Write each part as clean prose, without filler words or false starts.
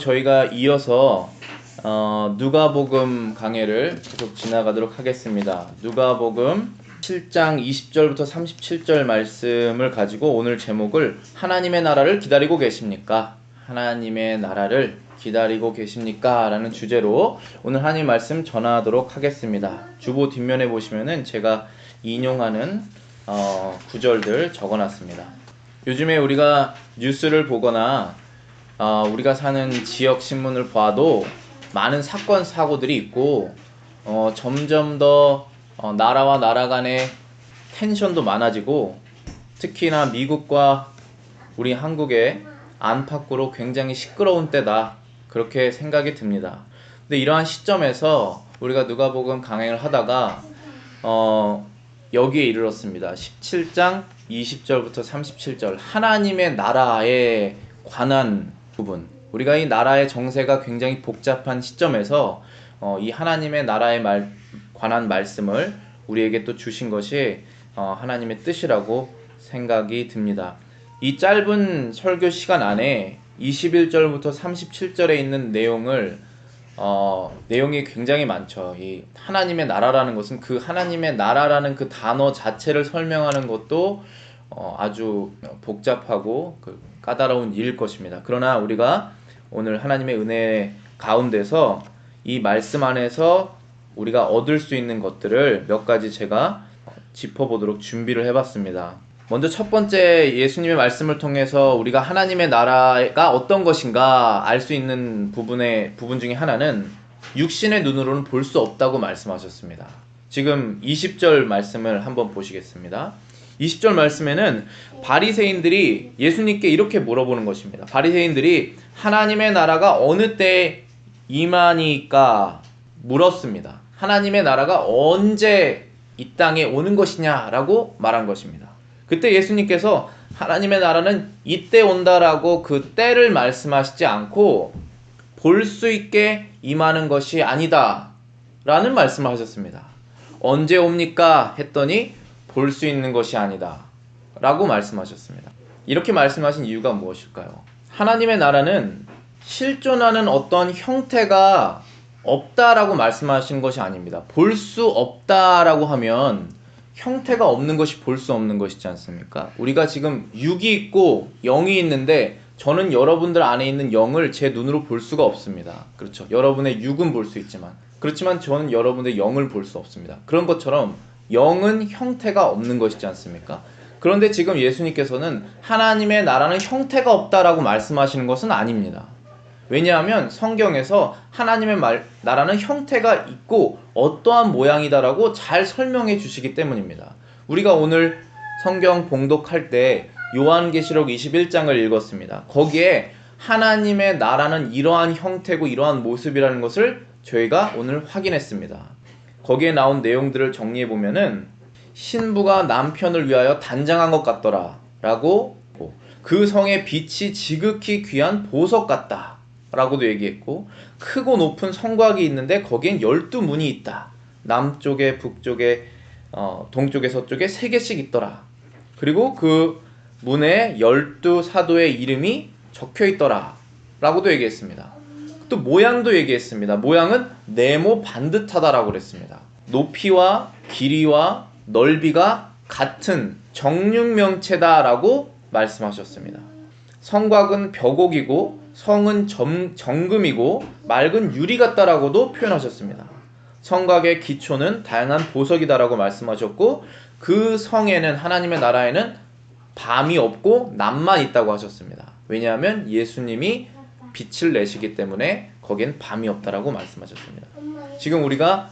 저희가 이어서 누가복음 강해를 계속 지나가도록 하겠습니다. 누가복음 7장 20절부터 37절 말씀을 가지고 오늘 제목을 하나님의 나라를 기다리고 계십니까? 하나님의 나라를 기다리고 계십니까? 라는 주제로 오늘 하나님 말씀 전하도록 하겠습니다. 주보 뒷면에 보시면은 제가 인용하는 구절들 적어놨습니다. 요즘에 우리가 뉴스를 보거나 우리가 사는 지역 신문을 봐도 많은 사건 사고들이 있고 점점 더 나라와 나라 간의 텐션도 많아지고 특히나 미국과 우리 한국의 안팎으로 굉장히 시끄러운 때다, 그렇게 생각이 듭니다. 근데 이러한 시점에서 우리가 누가복음 강행을 하다가 여기에 이르렀습니다. 17장 20절부터 37절 하나님의 나라에 관한 부분, 우리가 이 나라의 정세가 굉장히 복잡한 시점에서 이 하나님의 나라에 관한 말씀을 우리에게 또 주신 것이 하나님의 뜻이라고 생각이 듭니다. 이 짧은 설교 시간 안에 21절부터 37절에 있는 내용이 굉장히 많죠. 이 하나님의 나라라는 것은 그 하나님의 나라라는 그 단어 자체를 설명하는 것도 아주 복잡하고 까다로운 일일 것입니다. 그러나 우리가 오늘 하나님의 은혜 가운데서 이 말씀 안에서 우리가 얻을 수 있는 것들을 몇 가지 제가 짚어보도록 준비를 해봤습니다. 먼저 첫 번째, 예수님의 말씀을 통해서 우리가 하나님의 나라가 어떤 것인가 알 수 있는 부분 중에 하나는 육신의 눈으로는 볼 수 없다고 말씀하셨습니다. 지금 20절 말씀을 한번 보시겠습니다. 20절 말씀에는 바리새인들이 예수님께 이렇게 물어보는 것입니다. 바리새인들이 하나님의 나라가 어느 때에 임하니까 물었습니다. 하나님의 나라가 언제 이 땅에 오는 것이냐라고 말한 것입니다. 그때 예수님께서 하나님의 나라는 이때 온다라고 그 때를 말씀하시지 않고 볼 수 있게 임하는 것이 아니다 라는 말씀을 하셨습니다. 언제 옵니까? 했더니 볼 수 있는 것이 아니다 라고 말씀하셨습니다. 이렇게 말씀하신 이유가 무엇일까요? 하나님의 나라는 실존하는 어떤 형태가 없다라고 말씀하신 것이 아닙니다. 볼 수 없다라고 하면 형태가 없는 것이 볼 수 없는 것이지 않습니까? 우리가 지금 6이 있고 0이 있는데 저는 여러분들 안에 있는 0을 제 눈으로 볼 수가 없습니다. 그렇죠? 여러분의 6은 볼 수 있지만, 그렇지만 저는 여러분의 0을 볼 수 없습니다. 그런 것처럼 0은 형태가 없는 것이지 않습니까? 그런데 지금 예수님께서는 하나님의 나라는 형태가 없다라고 말씀하시는 것은 아닙니다. 왜냐하면 성경에서 하나님의 나라는 형태가 있고 어떠한 모양이다라고 잘 설명해 주시기 때문입니다. 우리가 오늘 성경 봉독할 때 요한계시록 21장을 읽었습니다. 거기에 하나님의 나라는 이러한 형태고 이러한 모습이라는 것을 저희가 오늘 확인했습니다. 거기에 나온 내용들을 정리해 보면은 신부가 남편을 위하여 단장한 것 같더라 라고, 그 성의 빛이 지극히 귀한 보석 같다 라고도 얘기했고, 크고 높은 성곽이 있는데 거기엔 12문이 있다. 남쪽에 북쪽에 동쪽에 서쪽에 3개씩 있더라. 그리고 그 문에 12사도의 이름이 적혀 있더라 라고도 얘기했습니다. 또 모양도 얘기했습니다. 모양은 네모 반듯하다라고 그랬습니다. 높이와 길이와 넓이가 같은 정육명체다라고 말씀하셨습니다. 성곽은 벽옥이고 성은 정금이고 맑은 유리 같다라고도 표현하셨습니다. 성곽의 기초는 다양한 보석이다라고 말씀하셨고, 그 성에는, 하나님의 나라에는 밤이 없고 낮만 있다고 하셨습니다. 왜냐하면 예수님이 빛을 내시기 때문에 거기엔 밤이 없다라고 말씀하셨습니다. 지금 우리가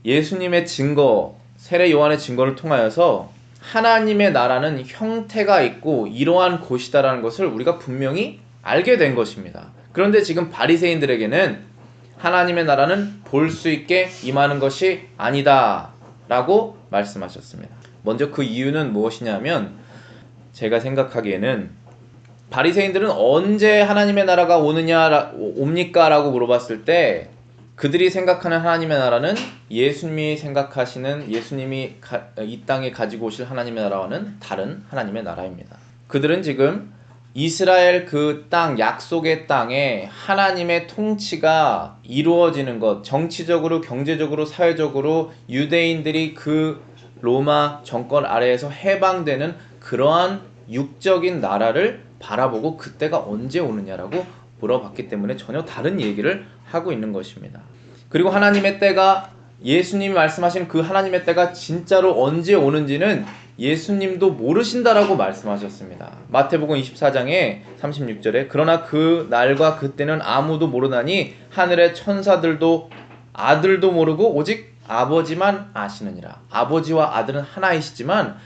예수님의 증거, 세례 요한의 증거를 통하여서 하나님의 나라는 형태가 있고 이러한 곳이다라는 것을 우리가 분명히 알게 된 것입니다. 그런데 지금 바리새인들에게는 하나님의 나라는 볼 수 있게 임하는 것이 아니다 라고 말씀하셨습니다. 먼저 그 이유는 무엇이냐면, 제가 생각하기에는 바리새인들은 언제 하나님의 나라가 옵니까? 라고 물어봤을 때 그들이 생각하는 하나님의 나라는 예수님이 생각하시는, 예수님이 이 땅에 가지고 오실 하나님의 나라와는 다른 하나님의 나라입니다. 그들은 지금 이스라엘 그 땅, 약속의 땅에 하나님의 통치가 이루어지는 것, 정치적으로, 경제적으로, 사회적으로 유대인들이 그 로마 정권 아래에서 해방되는 그러한 육적인 나라를 바라보고 그때가 언제 오느냐라고 물어봤기 때문에 전혀 다른 얘기를 하고 있는 것입니다. 그리고 하나님의 때가, 예수님이 말씀하신 그 하나님의 때가 진짜로 언제 오는지는 예수님도 모르신다라고 말씀하셨습니다. 마태복음 24장에 36절에 그러나 그 날과 그때는 아무도 모르나니 하늘의 천사들도 아들도 모르고 오직 아버지만 아시느니라. 아버지와 아들은 하나이시지만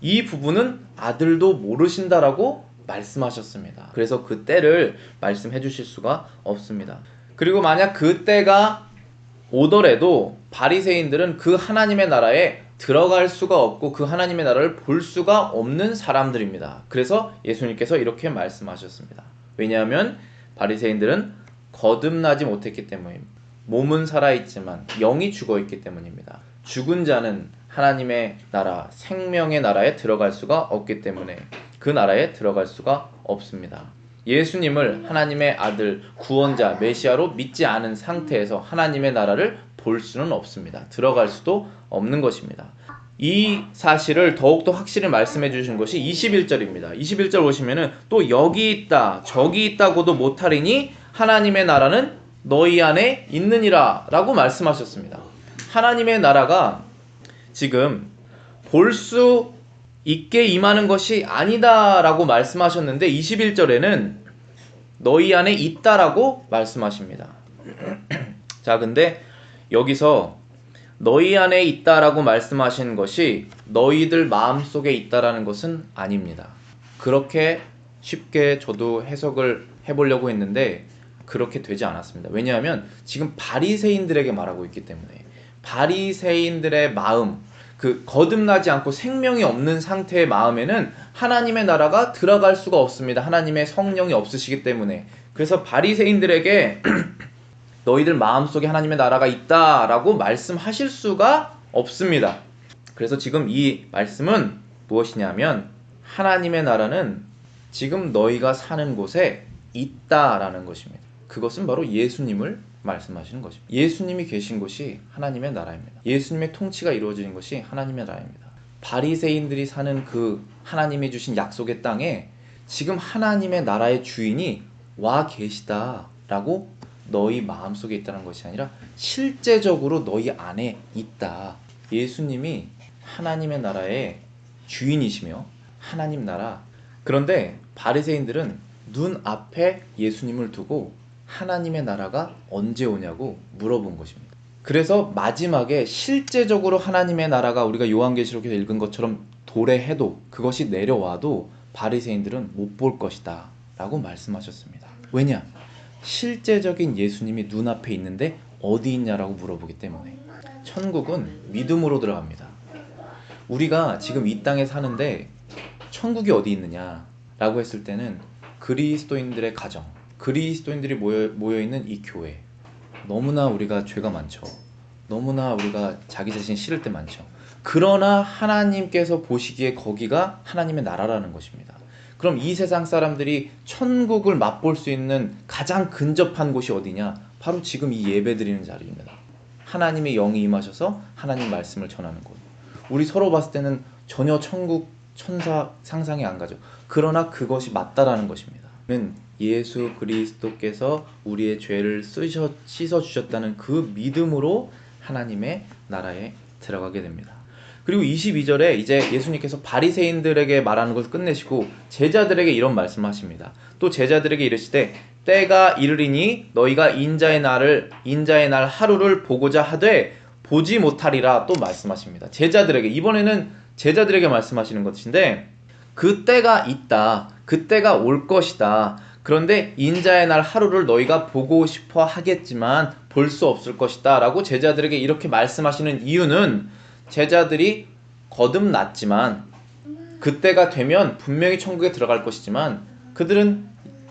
이 부분은 아들도 모르신다라고 말씀하셨습니다. 그래서 그 때를 말씀해 주실 수가 없습니다. 그리고 만약 그 때가 오더라도 바리새인들은 그 하나님의 나라에 들어갈 수가 없고 그 하나님의 나라를 볼 수가 없는 사람들입니다. 그래서 예수님께서 이렇게 말씀하셨습니다. 왜냐하면 바리새인들은 거듭나지 못했기 때문입니다. 몸은 살아있지만 영이 죽어있기 때문입니다. 죽은 자는 하나님의 나라, 생명의 나라에 들어갈 수가 없기 때문에 그 나라에 들어갈 수가 없습니다. 예수님을 하나님의 아들, 구원자, 메시아로 믿지 않은 상태에서 하나님의 나라를 볼 수는 없습니다. 들어갈 수도 없는 것입니다. 이 사실을 더욱더 확실히 말씀해 주신 것이 21절입니다. 21절 보시면은 또 여기 있다, 저기 있다고도 못하리니 하나님의 나라는 너희 안에 있느니라 라고 말씀하셨습니다. 하나님의 나라가 지금 볼 수 있게 임하는 것이 아니다 라고 말씀하셨는데 21절에는 너희 안에 있다라고 말씀하십니다. 자, 근데 여기서 너희 안에 있다라고 말씀하신 것이 너희들 마음속에 있다라는 것은 아닙니다. 그렇게 쉽게 저도 해석을 해보려고 했는데 그렇게 되지 않았습니다. 왜냐하면 지금 바리새인들에게 말하고 있기 때문에 바리새인들의 마음, 그 거듭나지 않고 생명이 없는 상태의 마음에는 하나님의 나라가 들어갈 수가 없습니다. 하나님의 성령이 없으시기 때문에. 그래서 바리새인들에게 너희들 마음속에 하나님의 나라가 있다라고 말씀하실 수가 없습니다. 그래서 지금 이 말씀은 무엇이냐면 하나님의 나라는 지금 너희가 사는 곳에 있다라는 것입니다. 그것은 바로 예수님을 말씀하시는 것입니다. 예수님이 계신 곳이 하나님의 나라입니다. 예수님의 통치가 이루어지는 것이 하나님의 나라입니다. 바리새인들이 사는 그 하나님이 주신 약속의 땅에 지금 하나님의 나라의 주인이 와 계시다라고 너희 마음속에 있다는 것이 아니라 실제적으로 너희 안에 있다. 예수님이 하나님의 나라의 주인이시며 하나님 나라. 그런데 바리새인들은 눈앞에 예수님을 두고 하나님의 나라가 언제 오냐고 물어본 것입니다. 그래서 마지막에 실제적으로 하나님의 나라가 우리가 요한계시록에서 읽은 것처럼 도래해도 그것이 내려와도 바리새인들은 못 볼 것이다 라고 말씀하셨습니다. 왜냐? 실제적인 예수님이 눈앞에 있는데 어디 있냐라고 물어보기 때문에. 천국은 믿음으로 들어갑니다. 우리가 지금 이 땅에 사는데 천국이 어디 있느냐 라고 했을 때는 그리스도인들의 가정, 그리스도인들이 모여있는 이 교회. 너무나 우리가 죄가 많죠. 너무나 우리가 자기 자신 싫을 때 많죠. 그러나 하나님께서 보시기에 거기가 하나님의 나라라는 것입니다. 그럼 이 세상 사람들이 천국을 맛볼 수 있는 가장 근접한 곳이 어디냐? 바로 지금 이 예배 드리는 자리입니다. 하나님의 영이 임하셔서 하나님 말씀을 전하는 곳. 우리 서로 봤을 때는 전혀 천국, 천사 상상이 안 가죠. 그러나 그것이 맞다라는 것입니다. 예수 그리스도께서 우리의 죄를 씻어주셨다는 그 믿음으로 하나님의 나라에 들어가게 됩니다. 그리고 22절에 이제 예수님께서 바리새인들에게 말하는 것을 끝내시고 제자들에게 이런 말씀을 하십니다. 또 제자들에게 이르시되 때가 이르리니 너희가 인자의 날 하루를 보고자 하되 보지 못하리라 또 말씀하십니다. 제자들에게, 이번에는 제자들에게 말씀하시는 것인데 그 때가 있다. 그 때가 올 것이다. 그런데 인자의 날 하루를 너희가 보고 싶어 하겠지만 볼 수 없을 것이다 라고 제자들에게 이렇게 말씀하시는 이유는 제자들이 거듭났지만 그때가 되면 분명히 천국에 들어갈 것이지만 그들은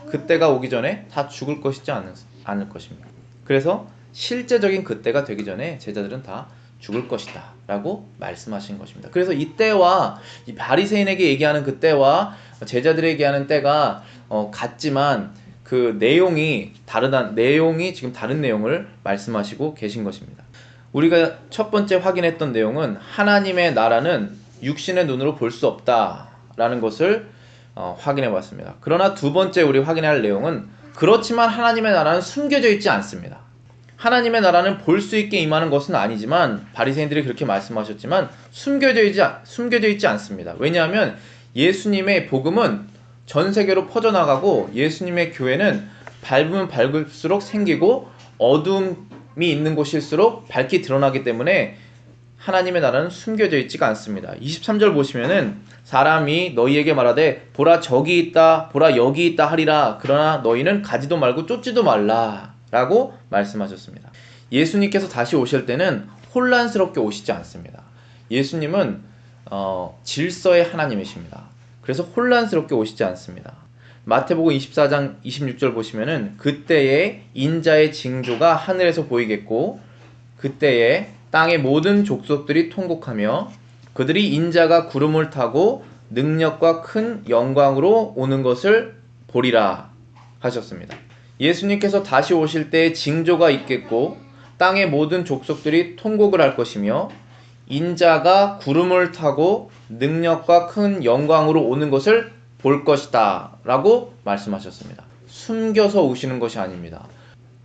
그때가 오기 전에 다 죽을 것이지 않을 것입니다. 그래서 실제적인 그때가 되기 전에 제자들은 다 죽을 것이다 라고 말씀하신 것입니다. 그래서 이 때와 이 바리새인에게 얘기하는 그 때와 제자들에게 얘기하는 때가 같지만 그 내용이 지금 다른 내용을 말씀하시고 계신 것입니다. 우리가 첫 번째 확인했던 내용은 하나님의 나라는 육신의 눈으로 볼 수 없다라는 것을 확인해 봤습니다. 그러나 두 번째 우리 확인할 내용은 그렇지만 하나님의 나라는 숨겨져 있지 않습니다. 하나님의 나라는 볼 수 있게 임하는 것은 아니지만 바리새인들이 그렇게 말씀하셨지만 숨겨져 있지 않습니다. 왜냐하면 예수님의 복음은 전 세계로 퍼져나가고 예수님의 교회는 밝으면 밝을수록 생기고 어둠이 있는 곳일수록 밝게 드러나기 때문에 하나님의 나라는 숨겨져 있지가 않습니다. 23절 보시면은 사람이 너희에게 말하되 보라 저기 있다 보라 여기 있다 하리라 그러나 너희는 가지도 말고 쫓지도 말라 라고 말씀하셨습니다. 예수님께서 다시 오실 때는 혼란스럽게 오시지 않습니다. 예수님은 질서의 하나님이십니다. 그래서 혼란스럽게 오시지 않습니다. 마태복음 24장 26절 보시면은 그때에 인자의 징조가 하늘에서 보이겠고 그때에 땅의 모든 족속들이 통곡하며 그들이 인자가 구름을 타고 능력과 큰 영광으로 오는 것을 보리라 하셨습니다. 예수님께서 다시 오실 때에 징조가 있겠고 땅의 모든 족속들이 통곡을 할 것이며 인자가 구름을 타고 능력과 큰 영광으로 오는 것을 볼 것이다 라고 말씀하셨습니다. 숨겨서 오시는 것이 아닙니다.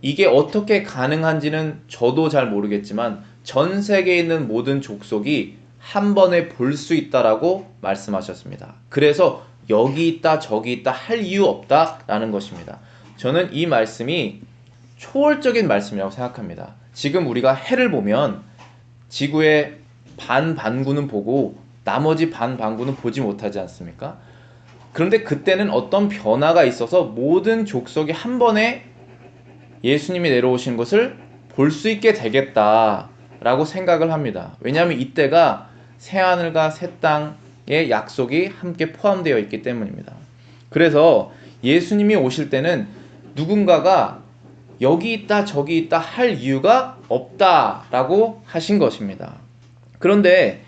이게 어떻게 가능한지는 저도 잘 모르겠지만 전 세계에 있는 모든 족속이 한 번에 볼 수 있다라고 말씀하셨습니다. 그래서 여기 있다 저기 있다 할 이유 없다라는 것입니다. 저는 이 말씀이 초월적인 말씀이라고 생각합니다. 지금 우리가 해를 보면 지구의 반반구는 보고 나머지 반반구는 보지 못하지 않습니까? 그런데 그때는 어떤 변화가 있어서 모든 족속이 한 번에 예수님이 내려오신 것을 볼 수 있게 되겠다라고 생각을 합니다. 왜냐하면 이때가 새하늘과 새 땅의 약속이 함께 포함되어 있기 때문입니다. 그래서 예수님이 오실 때는 누군가가 여기 있다 저기 있다 할 이유가 없다라고 하신 것입니다. 그런데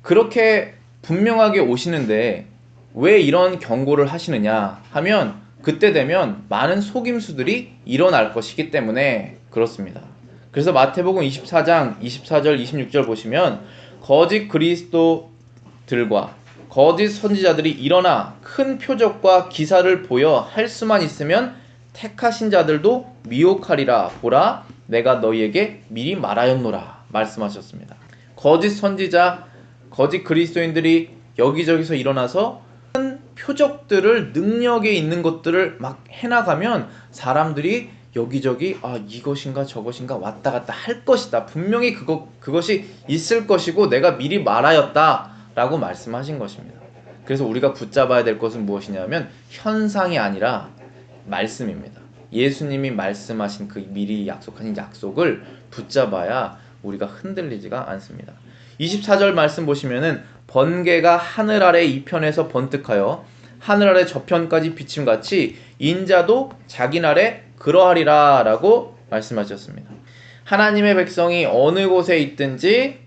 그렇게 분명하게 오시는데 왜 이런 경고를 하시느냐 하면 그때 되면 많은 속임수들이 일어날 것이기 때문에 그렇습니다. 그래서 마태복음 24장 24절 26절 보시면 거짓 그리스도들과 거짓 선지자들이 일어나 큰 표적과 기사를 보여 할 수만 있으면 택하신 자들도 미혹하리라. 보라 내가 너희에게 미리 말하였노라 말씀하셨습니다. 거짓 선지자, 거짓 그리스도인들이 여기저기서 일어나서 큰 표적들을 능력에 있는 것들을 막 해나가면 사람들이 여기저기 이것인가 저것인가 왔다 갔다 할 것이다. 분명히 그것이 있을 것이고 내가 미리 말하였다 라고 말씀하신 것입니다. 그래서 우리가 붙잡아야 될 것은 무엇이냐면 현상이 아니라 말씀입니다. 예수님이 말씀하신 그 미리 약속한 약속을 붙잡아야 우리가 흔들리지가 않습니다. 24절 말씀 보시면은 번개가 하늘 아래 이편에서 번뜩하여 하늘 아래 저편까지 비침같이 인자도 자기 날에 그러하리라 라고 말씀하셨습니다. 하나님의 백성이 어느 곳에 있든지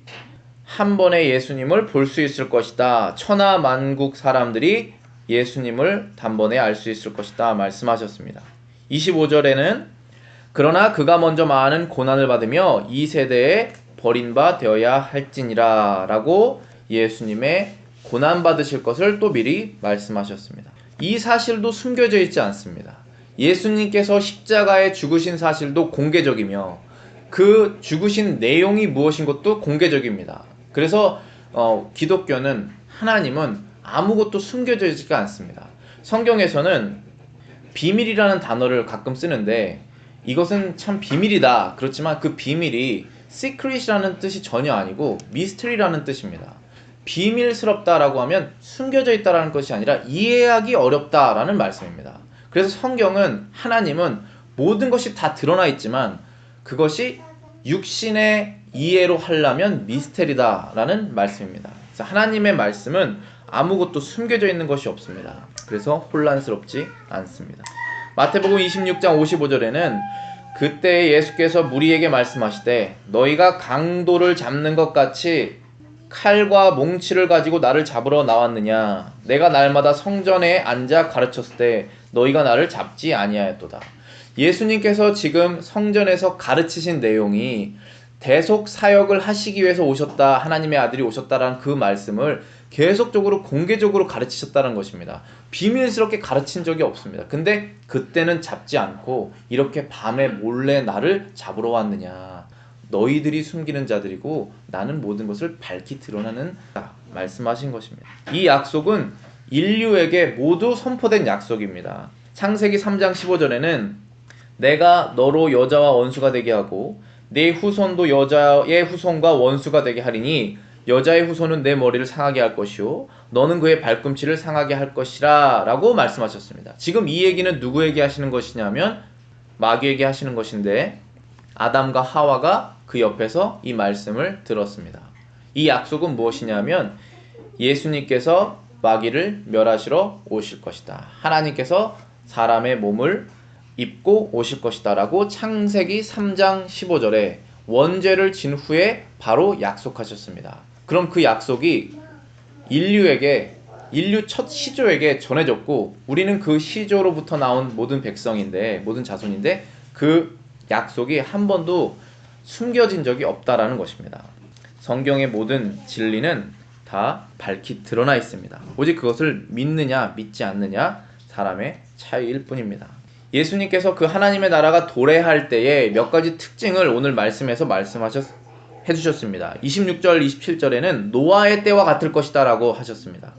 한 번에 예수님을 볼 수 있을 것이다. 천하 만국 사람들이 예수님을 단번에 알 수 있을 것이다 말씀하셨습니다. 25절에는 그러나 그가 먼저 많은 고난을 받으며 이 세대에 버린 바 되어야 할지니라 라고 예수님의 고난받으실 것을 또 미리 말씀하셨습니다. 이 사실도 숨겨져 있지 않습니다. 예수님께서 십자가에 죽으신 사실도 공개적이며 그 죽으신 내용이 무엇인 것도 공개적입니다. 그래서 기독교는 하나님은 아무것도 숨겨져 있지가 않습니다. 성경에서는 비밀이라는 단어를 가끔 쓰는데 이것은 참 비밀이다. 그렇지만 그 비밀이 secret이라는 뜻이 전혀 아니고 mystery라는 뜻입니다. 비밀스럽다라고 하면 숨겨져 있다라는 것이 아니라 이해하기 어렵다라는 말씀입니다. 그래서 성경은 하나님은 모든 것이 다 드러나 있지만 그것이 육신의 이해로 하려면 미스테리다라는 말씀입니다. 그래서 하나님의 말씀은 아무것도 숨겨져 있는 것이 없습니다. 그래서 혼란스럽지 않습니다. 마태복음 26장 55절에는 그때 예수께서 무리에게 말씀하시되 너희가 강도를 잡는 것 같이 칼과 몽치를 가지고 나를 잡으러 나왔느냐? 내가 날마다 성전에 앉아 가르쳤을 때 너희가 나를 잡지 아니하였도다. 예수님께서 지금 성전에서 가르치신 내용이 대속 사역을 하시기 위해서 오셨다, 하나님의 아들이 오셨다라는 그 말씀을 계속적으로 공개적으로 가르치셨다는 것입니다. 비밀스럽게 가르친 적이 없습니다. 근데 그때는 잡지 않고 이렇게 밤에 몰래 나를 잡으러 왔느냐? 너희들이 숨기는 자들이고 나는 모든 것을 밝히 드러나는 말씀하신 것입니다. 이 약속은 인류에게 모두 선포된 약속입니다. 창세기 3장 15절에는 내가 너로 여자와 원수가 되게 하고 네 후손도 여자의 후손과 원수가 되게 하리니 여자의 후손은 내 머리를 상하게 할 것이요 너는 그의 발꿈치를 상하게 할 것이라 라고 말씀하셨습니다. 지금 이 얘기는 누구에게 하시는 것이냐면 마귀에게 하시는 것인데 아담과 하와가 그 옆에서 이 말씀을 들었습니다. 이 약속은 무엇이냐면 예수님께서 마귀를 멸하시러 오실 것이다. 하나님께서 사람의 몸을 입고 오실 것이다 라고 창세기 3장 15절에 원죄를 진 후에 바로 약속하셨습니다. 그럼 그 약속이 인류 첫 시조에게 전해졌고 우리는 그 시조로부터 나온 모든 백성인데 모든 자손인데 그 약속이 한 번도 숨겨진 적이 없다라는 것입니다. 성경의 모든 진리는 다 밝히 드러나 있습니다. 오직 그것을 믿느냐 믿지 않느냐 사람의 차이일 뿐입니다. 예수님께서 그 하나님의 나라가 도래할 때에 몇 가지 특징을 오늘 말씀에서 해주셨습니다. 26절 27절에는 노아의 때와 같을 것이다 라고 하셨습니다.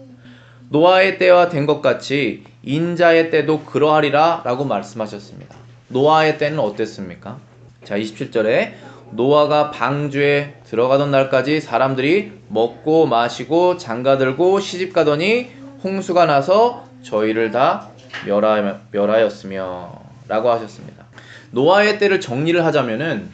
노아의 때와 된 것 같이 인자의 때도 그러하리라 라고 말씀하셨습니다. 노아의 때는 어땠습니까? 자, 27절에 노아가 방주에 들어가던 날까지 사람들이 먹고 마시고 장가들고 시집가더니 홍수가 나서 저희를 다 멸하였으며 라고 하셨습니다. 노아의 때를 정리를 하자면은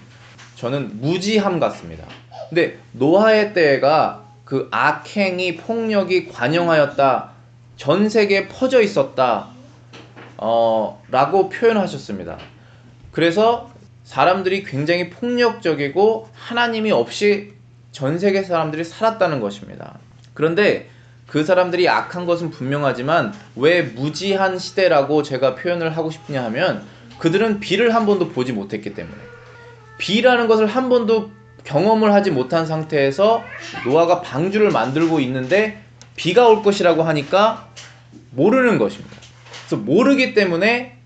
저는 무지함 같습니다. 근데 노아의 때가 그 악행이 폭력이 관영하였다, 전 세계에 퍼져 있었다 라고 표현하셨습니다. 그래서 사람들이 굉장히 폭력적이고 하나님이 없이 전 세계 사람들이 살았다는 것입니다. 그런데 그 사람들이 악한 것은 분명하지만 왜 무지한 시대라고 제가 표현을 하고 싶냐 하면 그들은 비를 한 번도 보지 못했기 때문에, 비라는 것을 한 번도 경험을 하지 못한 상태에서 노아가 방주를 만들고 있는데 비가 올 것이라고 하니까 모르는 것입니다. 그래서 모르기 때문에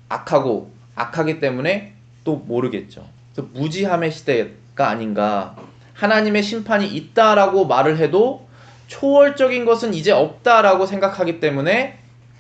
악하기 때문에 또 모르겠죠. 그래서 무지함의 시대가 아닌가. 하나님의 심판이 있다라고 말을 해도 초월적인 것은 이제 없다라고 생각하기 때문에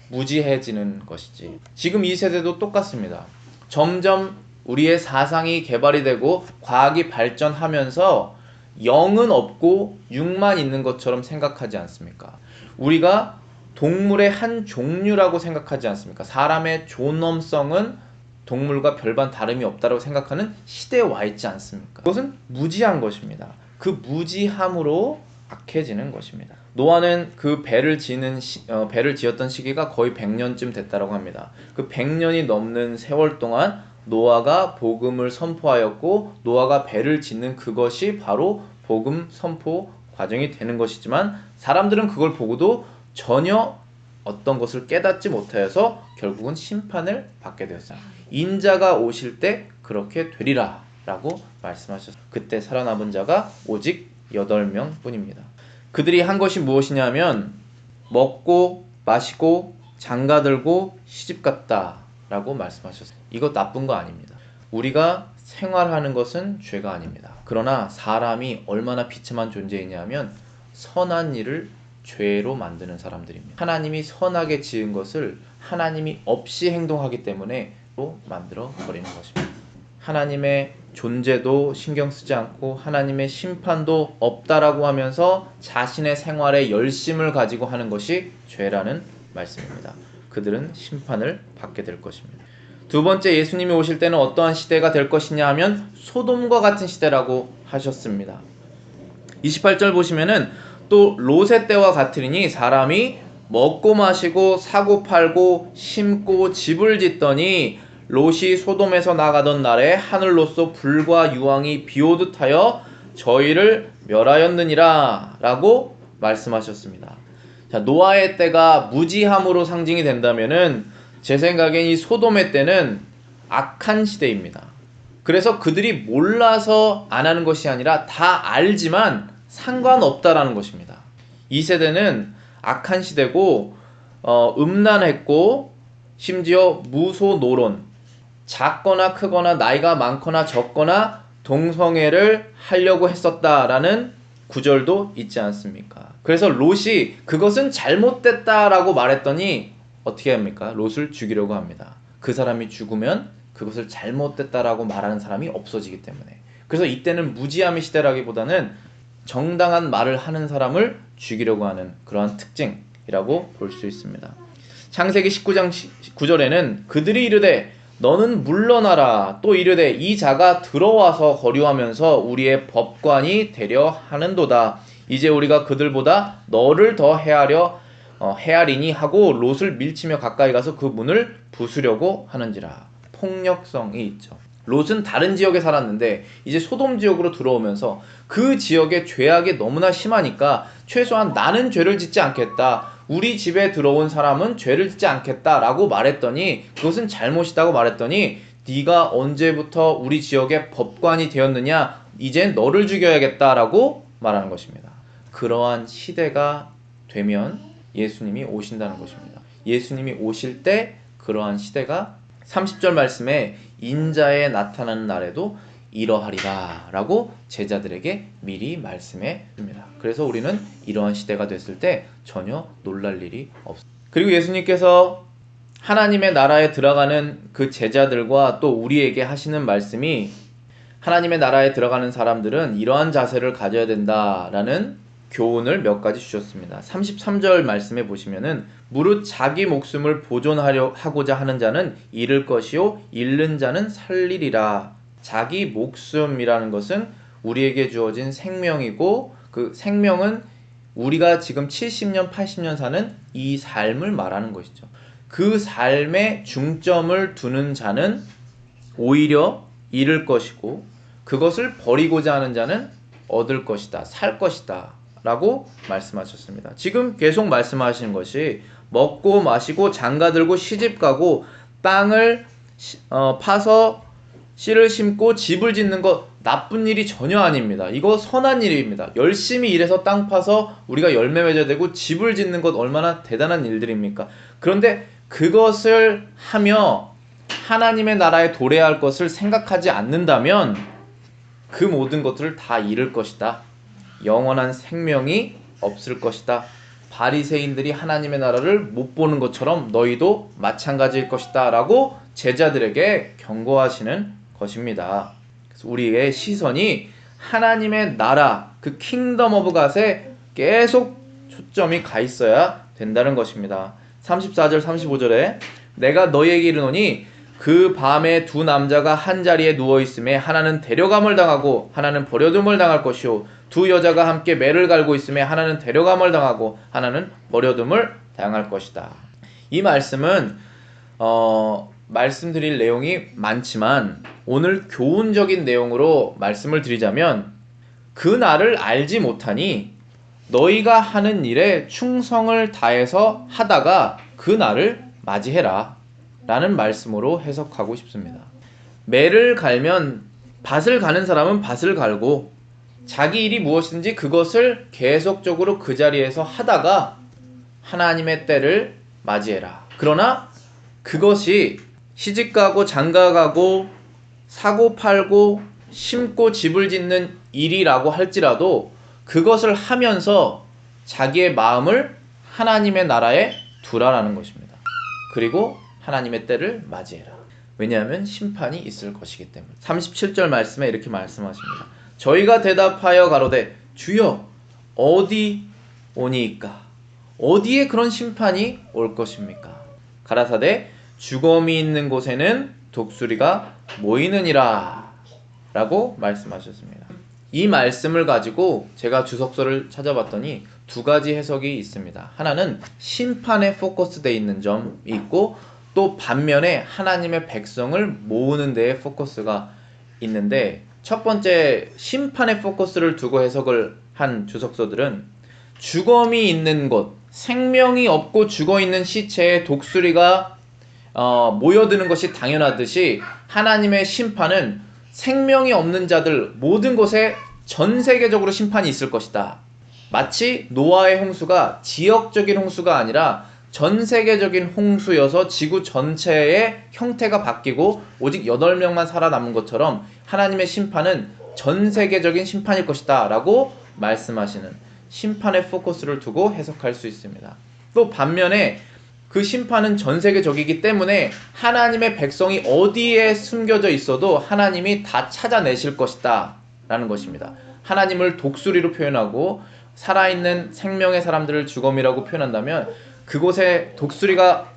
무지해지는 것이지. 지금 이 세대도 똑같습니다. 점점 우리의 사상이 개발이 되고 과학이 발전하면서 영은 없고 육만 있는 것처럼 생각하지 않습니까? 우리가 동물의 한 종류라고 생각하지 않습니까? 사람의 존엄성은 동물과 별반 다름이 없다고 생각하는 시대에 와 있지 않습니까? 그것은 무지한 것입니다. 그 무지함으로 악해지는 것입니다. 노아는 그 배를 지었던 시기가 거의 100년쯤 됐다고 합니다. 그 100년이 넘는 세월 동안 노아가 복음을 선포하였고 노아가 배를 짓는 그것이 바로 복음 선포 과정이 되는 것이지만 사람들은 그걸 보고도 전혀 어떤 것을 깨닫지 못하여서 결국은 심판을 받게 되었어요. 인자가 오실 때 그렇게 되리라 라고 말씀하셨어요. 그때 살아남은 자가 오직 8명 뿐입니다. 그들이 한 것이 무엇이냐면 먹고 마시고 장가들고 시집갔다 라고 말씀하셨어요. 이거 나쁜 거 아닙니다. 우리가 생활하는 것은 죄가 아닙니다. 그러나 사람이 얼마나 비참한 존재이냐면 선한 일을 죄로 만드는 사람들입니다. 하나님이 선하게 지은 것을 하나님이 없이 행동하기 때문에 또 만들어 버리는 것입니다. 하나님의 존재도 신경 쓰지 않고 하나님의 심판도 없다라고 하면서 자신의 생활에 열심을 가지고 하는 것이 죄라는 말씀입니다. 그들은 심판을 받게 될 것입니다. 두 번째, 예수님이 오실 때는 어떠한 시대가 될 것이냐 하면 소돔과 같은 시대라고 하셨습니다. 28절 보시면은 또 롯의 때와 같으리니 사람이 먹고 마시고 사고 팔고 심고 집을 짓더니 롯이 소돔에서 나가던 날에 하늘로서 불과 유황이 비오듯 하여 저희를 멸하였느니라 라고 말씀하셨습니다. 자, 노아의 때가 무지함으로 상징이 된다면은 제 생각엔 이 소돔의 때는 악한 시대입니다. 그래서 그들이 몰라서 안 하는 것이 아니라 다 알지만 상관없다라는 것입니다. 이 세대는 악한 시대고 음란했고 심지어 무소노론, 작거나 크거나 나이가 많거나 적거나 동성애를 하려고 했었다라는 구절도 있지 않습니까? 그래서 롯이 그것은 잘못됐다라고 말했더니 어떻게 합니까? 롯을 죽이려고 합니다. 그 사람이 죽으면 그것을 잘못됐다라고 말하는 사람이 없어지기 때문에. 그래서 이때는 무지함의 시대라기보다는 정당한 말을 하는 사람을 죽이려고 하는 그러한 특징이라고 볼 수 있습니다. 창세기 19장 9절에는 그들이 이르되 너는 물러나라, 또 이르되 이 자가 들어와서 거류하면서 우리의 법관이 되려 하는도다. 이제 우리가 그들보다 너를 더 헤아리니 하고 롯을 밀치며 가까이 가서 그 문을 부수려고 하는지라. 폭력성이 있죠. 롯은 다른 지역에 살았는데 이제 소돔 지역으로 들어오면서 그 지역의 죄악이 너무나 심하니까 최소한 나는 죄를 짓지 않겠다, 우리 집에 들어온 사람은 죄를 짓지 않겠다 라고 말했더니, 그것은 잘못이다고 말했더니 네가 언제부터 우리 지역의 법관이 되었느냐, 이젠 너를 죽여야겠다 라고 말하는 것입니다. 그러한 시대가 되면 예수님이 오신다는 것입니다. 예수님이 오실 때 그러한 시대가 30절 말씀에 인자에 나타나는 날에도 이러하리라 라고 제자들에게 미리 말씀해 줍니다. 그래서 우리는 이러한 시대가 됐을 때 전혀 놀랄 일이 없습니다. 그리고 예수님께서 하나님의 나라에 들어가는 그 제자들과 또 우리에게 하시는 말씀이, 하나님의 나라에 들어가는 사람들은 이러한 자세를 가져야 된다라는 교훈을 몇 가지 주셨습니다. 33절 말씀해 보시면은 무릇 자기 목숨을 보존하고자 하는 자는 잃을 것이요 잃는 자는 살리리라. 자기 목숨이라는 것은 우리에게 주어진 생명이고, 그 생명은 우리가 지금 70년 80년 사는 이 삶을 말하는 것이죠. 그 삶에 중점을 두는 자는 오히려 잃을 것이고, 그것을 버리고자 하는 자는 얻을 것이다, 살 것이다 라고 말씀하셨습니다. 지금 계속 말씀하시는 것이 먹고 마시고 장가들고 시집가고 땅을 파서 씨를 심고 집을 짓는 것 나쁜 일이 전혀 아닙니다. 이거 선한 일입니다. 열심히 일해서 땅 파서 우리가 열매 맺어야 되고 집을 짓는 것 얼마나 대단한 일들입니까? 그런데 그것을 하며 하나님의 나라에 도래할 것을 생각하지 않는다면 그 모든 것들을 다 잃을 것이다. 영원한 생명이 없을 것이다. 바리새인들이 하나님의 나라를 못 보는 것처럼 너희도 마찬가지일 것이다 라고 제자들에게 경고하시는 것입니다. 그래서 우리의 시선이 하나님의 나라, 그 킹덤 오브 갓에 계속 초점이 가 있어야 된다는 것입니다. 34절 35절에 내가 너희에게 이르노니 그 밤에 두 남자가 한 자리에 누워있음에 하나는 데려감을 당하고 하나는 버려둠을 당할 것이요 두 여자가 함께 매를 갈고 있음에 하나는 데려감을 당하고 하나는 버려둠을 당할 것이다. 이 말씀은 말씀드릴 내용이 많지만 오늘 교훈적인 내용으로 말씀을 드리자면, 그 날을 알지 못하니 너희가 하는 일에 충성을 다해서 하다가 그 날을 맞이해라 라는 말씀으로 해석하고 싶습니다. 매를 갈면 밭을 가는 사람은 밭을 갈고 자기 일이 무엇인지 그것을 계속적으로 그 자리에서 하다가 하나님의 때를 맞이해라. 그러나 그것이 시집가고 장가가고 사고 팔고 심고 집을 짓는 일이라고 할지라도 그것을 하면서 자기의 마음을 하나님의 나라에 두라라는 것입니다. 그리고 하나님의 때를 맞이해라. 왜냐하면 심판이 있을 것이기 때문에. 37절 말씀에 이렇게 말씀하십니다. 저희가 대답하여 가로되 주여 어디 오니이까? 어디에 그런 심판이 올 것입니까? 가라사대 죽음이 있는 곳에는 독수리가 모이느니라 라고 말씀하셨습니다. 이 말씀을 가지고 제가 주석서를 찾아봤더니 두 가지 해석이 있습니다. 하나는 심판에 포커스되어 있는 점이 있고, 또 반면에 하나님의 백성을 모으는 데에 포커스가 있는데, 첫 번째 심판의 포커스를 두고 해석을 한 주석서들은 죽음이 있는 곳, 생명이 없고 죽어있는 시체에 독수리가 모여드는 것이 당연하듯이 하나님의 심판은 생명이 없는 자들 모든 곳에 전 세계적으로 심판이 있을 것이다. 마치 노아의 홍수가 지역적인 홍수가 아니라 전 세계적인 홍수여서 지구 전체의 형태가 바뀌고 오직 8명만 살아남은 것처럼 하나님의 심판은 전 세계적인 심판일 것이다 라고 말씀하시는 심판의 포커스를 두고 해석할 수 있습니다. 또 반면에 그 심판은 전 세계적이기 때문에 하나님의 백성이 어디에 숨겨져 있어도 하나님이 다 찾아내실 것이다 라는 것입니다. 하나님을 독수리로 표현하고 살아있는 생명의 사람들을 죽음이라고 표현한다면 그곳에 독수리가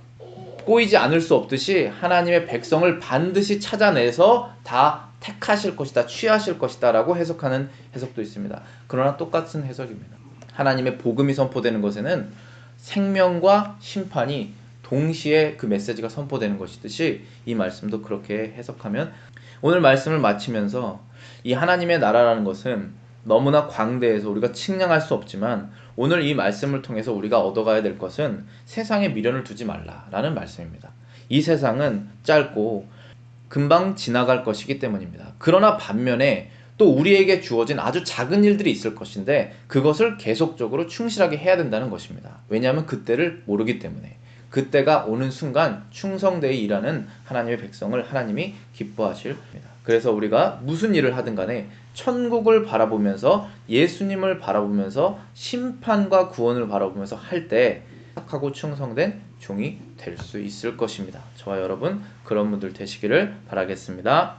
꼬이지 않을 수 없듯이 하나님의 백성을 반드시 찾아내서 다 택하실 것이다, 취하실 것이다 라고 해석하는 해석도 있습니다. 그러나 똑같은 해석입니다. 하나님의 복음이 선포되는 것에는 생명과 심판이 동시에 그 메시지가 선포되는 것이듯이 이 말씀도 그렇게 해석하면 오늘 말씀을 마치면서 이 하나님의 나라라는 것은 너무나 광대해서 우리가 측량할 수 없지만 오늘 이 말씀을 통해서 우리가 얻어가야 될 것은 세상에 미련을 두지 말라라는 말씀입니다. 이 세상은 짧고 금방 지나갈 것이기 때문입니다. 그러나 반면에 또 우리에게 주어진 아주 작은 일들이 있을 것인데 그것을 계속적으로 충실하게 해야 된다는 것입니다. 왜냐하면 그때를 모르기 때문에 그때가 오는 순간 충성되이 일하는 하나님의 백성을 하나님이 기뻐하실 겁니다. 그래서 우리가 무슨 일을 하든 간에 천국을 바라보면서 예수님을 바라보면서 심판과 구원을 바라보면서 할 때 착하고 충성된 종이 될 수 있을 것입니다. 저와 여러분 그런 분들 되시기를 바라겠습니다.